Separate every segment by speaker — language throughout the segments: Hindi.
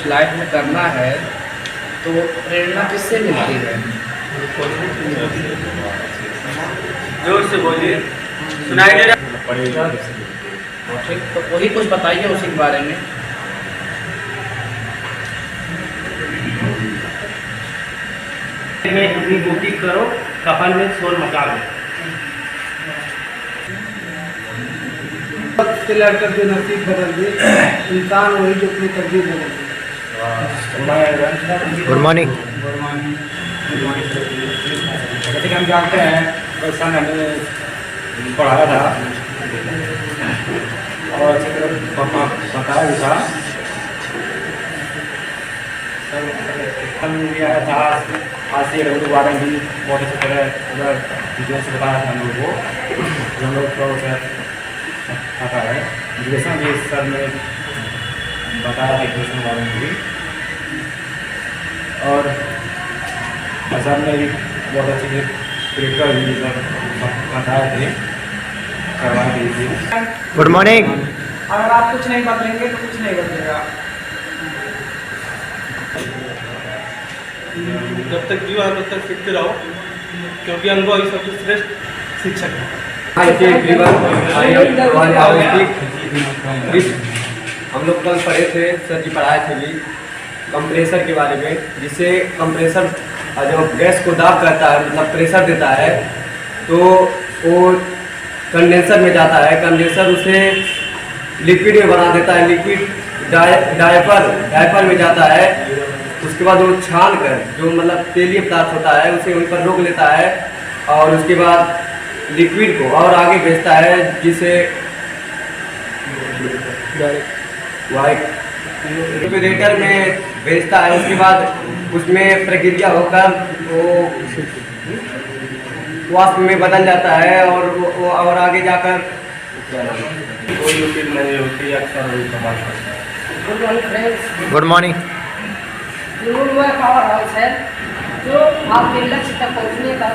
Speaker 1: लाइफ में करना है तो प्रेरणा किससे मिलती है?
Speaker 2: जोर से बोलिए, सुनाई दे रहा?
Speaker 1: ठीक, तो वही कुछ बताइए उसी के बारे में।
Speaker 2: अपनी ड्यूटी करो, कफन में शोर मचा दो।
Speaker 3: से लड़कर जो नसीब बदल दे, इंसान वही जो अपनी तकदीर बदल दे।
Speaker 4: Good morning.
Speaker 5: जैसे कि हम जानते हैं वैसा मैंने पढ़ाया था और अच्छी तरह बताया भी था। लिया था आज से रघु बारे में भी बहुत अच्छी तरह उधर डिटेल से बताया था हम लोग को। हम लोग को आता है एजुकेशन भी सर ने बताया था एजुकेशन बारे में भी, और सर ने भी बहुत अच्छी क्रिटिकल भी सर बताए थे, करवाए दी थी।
Speaker 4: Good morning.
Speaker 3: अगर आप कुछ नहीं बदलेंगे तो कुछ नहीं बदलेगा।
Speaker 2: जब तक जीवा तब तक सीखते रहो, क्योंकि अनुभव ही सबसे श्रेष्ठ शिक्षक है।
Speaker 6: हम लोग कल पढ़े थे, सर जी पढ़ाए थे भी कंप्रेसर के बारे में, जिससे कंप्रेसर जब गैस को दाब करता है, मतलब प्रेशर देता है, तो वो कंडेंसर में जाता है। कंडेंसर उसे लिक्विड में बना देता है, लिक्विड डायपर में जाता है। उसके बाद वो छान कर जो मतलब तेलीय पदार्थ होता है उसे वहीं पर रोक लेता है, और उसके बाद लिक्विड को और आगे भेजता है, जिसे रेफ्रिजरेटर में भेजता है। उसके बाद उसमें प्रक्रिया होकर वो वाष्प में बदल जाता है, और वो और आगे जाकर
Speaker 5: कोई मुश्किल नहीं होती, अक्सर वही सवाल करता है।
Speaker 4: Good morning.
Speaker 7: वह पावर हाउस है जो आपके लक्ष्य तक पहुंचने तक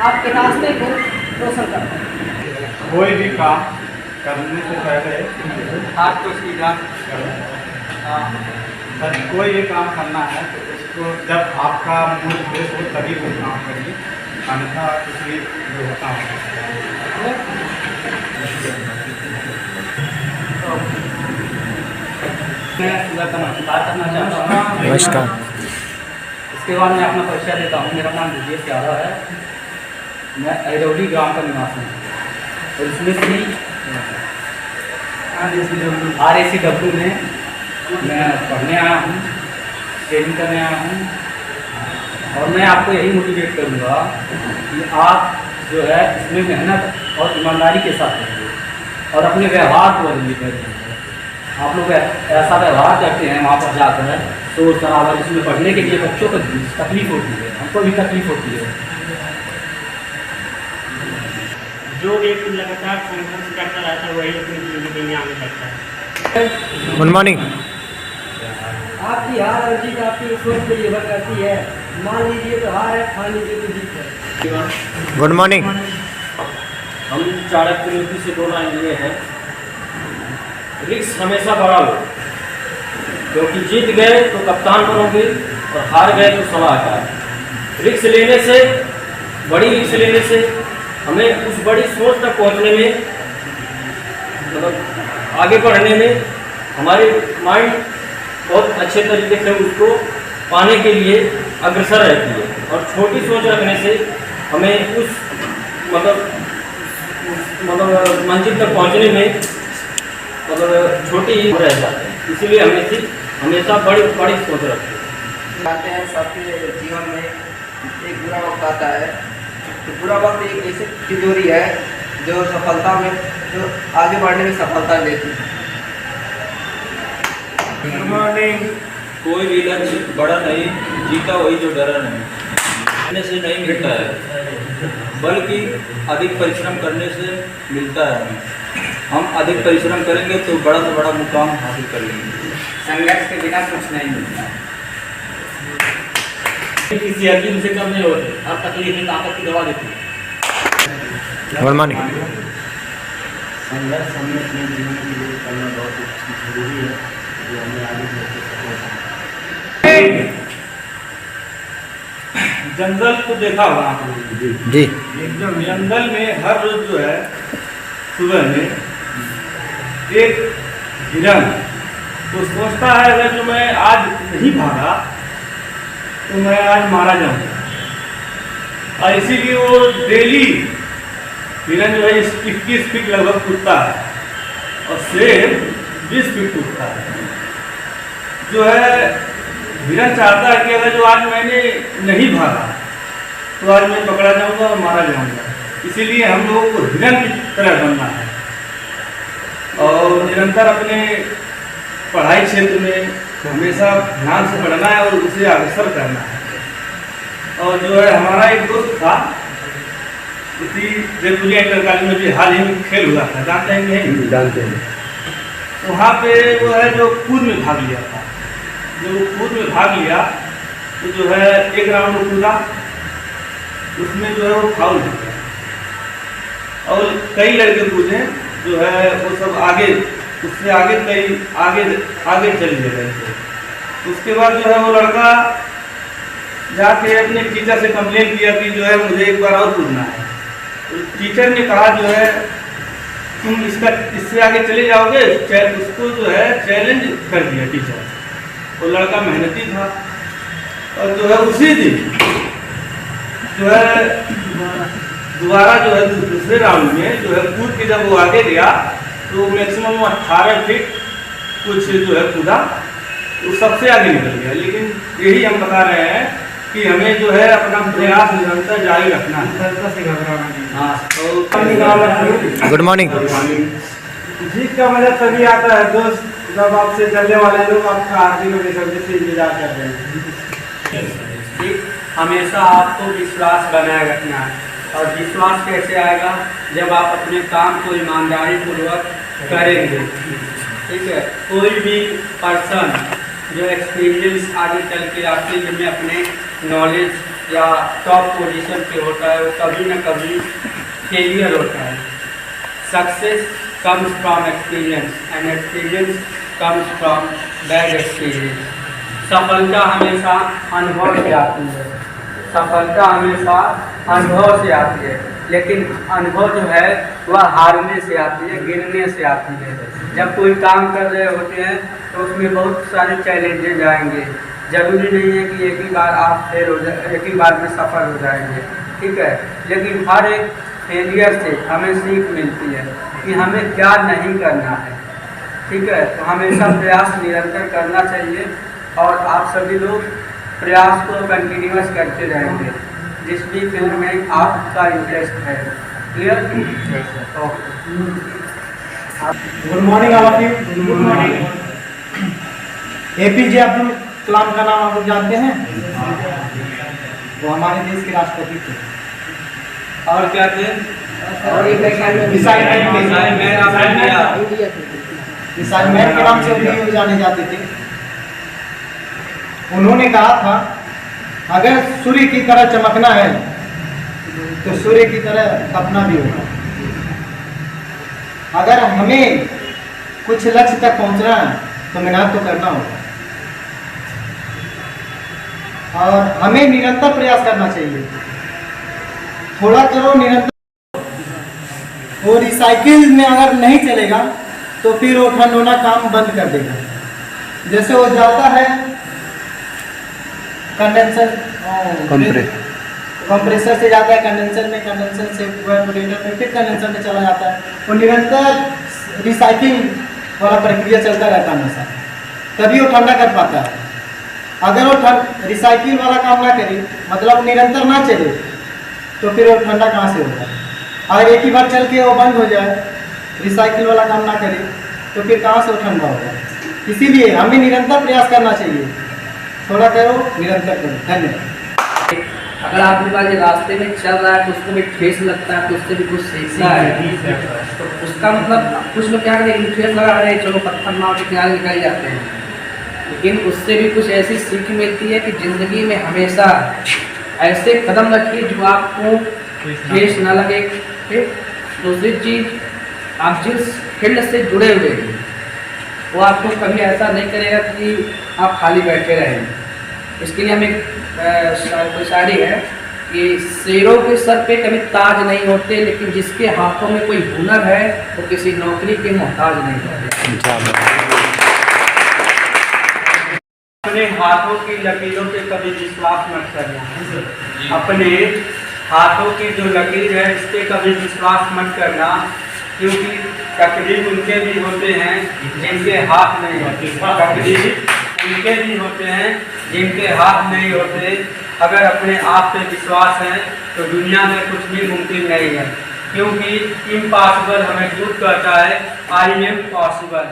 Speaker 7: आपके रास्ते को रोशन करता है।
Speaker 5: कोई भी काम करने से पहले
Speaker 6: हाथ को सीधा
Speaker 5: कोई भी काम करना है तो उसको जब आपका मूल फ्रेश हो तभी वो काम करिए, अन्यथा कुछ भी जो होता है।
Speaker 2: मैं बात करना चाहता हूँ।
Speaker 4: नमस्कार।
Speaker 2: इसके बाद मैं अपना परिचय देता हूँ। मेरा नाम विजय यादव है, मैं अरौली गांव का निवासी हूँ, और इसमें से RACW में मैं पढ़ने आया हूँ, ट्रेनिंग करने आया हूँ। और मैं आपको यही मोटिवेट करूँगा कि आप जो है इसमें मेहनत और ईमानदारी के साथ करिए, और अपने व्यवहार को बदलिए। आप लोग ऐसा व्यवहार करते हैं वहाँ पर जाकर शोर शराबा, इसमें पढ़ने के लिए बच्चों को तकलीफ होती है, हमको भी तकलीफ होती है।
Speaker 8: जो एक लगातार संघर्ष करता रहता है वही अपनी जिंदगी में आगे बढ़ता है।
Speaker 4: Good morning.
Speaker 3: आपकी हार और जीत आपकी सोच पर निर्भर करती है। मान लीजिए तो हार है, मान लीजिए तो जीत है।
Speaker 4: Good morning.
Speaker 2: हम चाणक्य नीति से बोलना ये है, रिस्क हमेशा बड़ा लो, क्योंकि जीत गए तो कप्तान बनोगे और हार गए तो सलाहकार। रिस्क लेने से, बड़ी रिस्क लेने से हमें उस बड़ी सोच तक पहुंचने में, मतलब आगे बढ़ने में हमारी माइंड बहुत अच्छे तरीके से उसको पाने के लिए अग्रसर रहती है। और छोटी सोच रखने से हमें उस मतलब मंजिल तक पहुंचने में छोटी ही रह जाते हैं। इसीलिए हमेशा बड़ी सोच रखते हैं।
Speaker 1: जानते हैं सबके जीवन में एक बुरा वक्त आता है, तो बुरा वक्त एक ऐसी तिजोरी है जो सफलता में, जो आगे बढ़ने में सफलता देती है।
Speaker 2: Good morning. कोई भी लक्ष्य बड़ा नहीं, जीता वही जो डरा नहीं। करने से नहीं मिलता है, बल्कि अधिक परिश्रम करने से मिलता है। हम अधिक परिश्रम करेंगे तो बड़ा से बड़ा मुकाम हासिल कर लेंगे।
Speaker 1: संघर्ष के बिना कुछ नहीं मिलता।
Speaker 8: किसी हकीम से कम नहीं होते, हर तकलीफ में ताकत की दवा देती है।
Speaker 4: Good morning.
Speaker 8: संघर्ष हमें अपने जीवन के लिए करना बहुत जरूरी है, जो हमें आगे चलकर सफल बनाए। जंगल तो देखा होगा आप लोगों ने।
Speaker 4: जी
Speaker 8: एकदम जंगल में हर रोज जो है सुबह में एक हिरन तो सोचता है अगर जो मैं आज नहीं भागा तो मैं आज मारा जाऊंगा, और इसीलिए वो डेली हिरन जो है 21 फीट लगभग कूदता है और शेर 20 फीट कूदता है। जो है हिरन चाहता है कि अगर जो आज मैंने नहीं भागा तो आज मैं पकड़ा जाऊंगा और मारा जाऊंगा, इसीलिए हम लोगों को हिरन की तरह बनना है और निरंतर अपने पढ़ाई क्षेत्र में हमेशा ध्यान से पढ़ना है और उसे अग्रसर करना है। और जो है हमारा एक दोस्त था, उसी जयपुरिया इंटर कॉलेज में भी हाल ही में खेल हुआ था, जानते हैं कि नहीं?
Speaker 6: जानते हैं।
Speaker 8: वहाँ पे वो है जो कूद में भाग लिया था, जो कूद में भाग लिया तो जो है एक राउंड में कूदा, उसमें जो है वो फाउल हो गया और कई लड़के कूदे जो है वो सब आगे उससे आगे कई आगे चल गए थे। उसके बाद जो है वो लड़का जाके अपने टीचर से कंप्लेन किया कि जो है मुझे एक बार और कूदना है। तो टीचर ने कहा जो है तुम इससे आगे चले जाओगे, उसको जो है चैलेंज कर दिया टीचर। वो लड़का मेहनती था और जो है उसी दिन जो है दोबारा जो है दूसरे राउंड में जो है कूद के जब वो आगे गया तो मैक्सिमम 18 फीट कुछ जो है कूदा, वो सबसे आगे निकल गया। लेकिन यही हम बता रहे हैं कि हमें जो है अपना प्रयास निरंतर जारी रखना है। हाँ, तो
Speaker 4: गुड मॉर्निंग।
Speaker 5: जीत का मजा तभी आता है दोस्त जब आपसे चलने वाले लोग आपका हार्दिक अभिनंदन से इंतजार कर रहे हैं।
Speaker 3: हमेशा आपको विश्वास बनाए रखना है, और विश्वास कैसे आएगा जब आप अपने काम को ईमानदारी पूर्वक करेंगे। ठीक है, कोई भी पर्सन जो एक्सपीरियंस आगे चल के आपके फील्ड में अपने नॉलेज या टॉप पोजीशन पे होता है, वो कभी ना कभी फेलियर होता है। Success comes from experience and experience comes from bad experience. सफलता हमेशा अनुभव से आती है, सफलता हमेशा अनुभव से आती है, लेकिन अनुभव जो है वह हारने से आती है, गिरने से आती है। जब कोई काम कर रहे होते हैं तो उसमें बहुत सारे चैलेंजेज आएंगे। जरूरी नहीं है कि एक ही बार आप फेल हो जाए, एक ही बार में सफल हो जाएंगे। ठीक है, लेकिन हर एक फेलियर से हमें सीख मिलती है कि हमें क्या नहीं करना है। ठीक है, तो हमेशा प्रयास निरंतर करना चाहिए और आप सभी लोग प्रयास को कंटिन्यूअस करते रहेंगे जिस भी फील्ड में आपका इंटरेस्ट है। Clear?
Speaker 5: Good morning all of you. Good morning. APJ Abdul Kalam का नाम आप लोग जानते हैं? वो हमारे देश के राष्ट्रपति थे।
Speaker 3: और क्या थे?
Speaker 7: और एक
Speaker 5: मिसाइल मैन के नाम से भी जाने जाते थे। उन्होंने कहा था अगर सूर्य की तरह चमकना है तो सूर्य की तरह तपना भी होगा। अगर हमें कुछ लक्ष्य तक पहुंचना है तो मेहनत तो करना होगा और हमें निरंतर प्रयास करना चाहिए। थोड़ा करो निरंतर। वो रिसाइकिल में अगर नहीं चलेगा तो फिर वो ठंडोना काम बंद कर देगा। जैसे वो जाता है कंप्रेसर से जाता है कंडेंसर में, कंडेंसर से इवेपोरेटर में, फिर कंडेंसर में चला जाता है। वो निरंतर रिसाइकिलिंग वाला प्रक्रिया चलता रहता है हमेशा, तभी वो ठंडा कर पाता है। अगर वो रिसाइकिल वाला काम ना करे, मतलब निरंतर ना चले, तो फिर वो ठंडा कहाँ से होगा। अगर एक ही बार चल के वो बंद हो जाए, रिसाइकिल वाला काम ना करे, तो फिर कहाँ से वो ठंडा होगा। इसीलिए हमें निरंतर प्रयास करना चाहिए। थोड़ा करो, निरंतर करो। धन्यवाद।
Speaker 7: अगर आपके पास ये रास्ते में चल रहा है तो उसको भी ठेस लगता है तो उससे भी कुछ सीखना है। तो उसका मतलब कुछ लोग क्या करेंगे, ठेस लगा रहे चलो पत्थर मार के किनारे निकल जाते हैं, लेकिन उससे भी कुछ ऐसी सीख मिलती है कि ज़िंदगी में हमेशा ऐसे कदम रखिए जो आपको ठेस न लगे। ठीक, दूसरी चीज़ आप जिस फील्ड से जुड़े हुए हैं वो आपको कभी ऐसा नहीं करेगा कि आप खाली बैठे रहें। इसके लिए हमें कोई शायरी है कि शेरों के सर पे कभी ताज नहीं होते, लेकिन जिसके हाथों में कोई हुनर है वो किसी नौकरी के मोहताज नहीं होते।
Speaker 3: अपने हाथों की लकीरों पे कभी विश्वास मत करना। अपने हाथों की जो लकीर है इस पे कभी विश्वास मत करना, क्योंकि तकदीर उनके भी होते हैं जिनके हाथ नहीं होते। तकदीर उनके भी होते हैं जिनके हाथ नहीं होते। अगर अपने आप पे विश्वास है तो दुनिया में कुछ भी मुमकिन नहीं है, क्योंकि इम्पॉसिबल हमें दूर करता है आई एम पॉसिबल।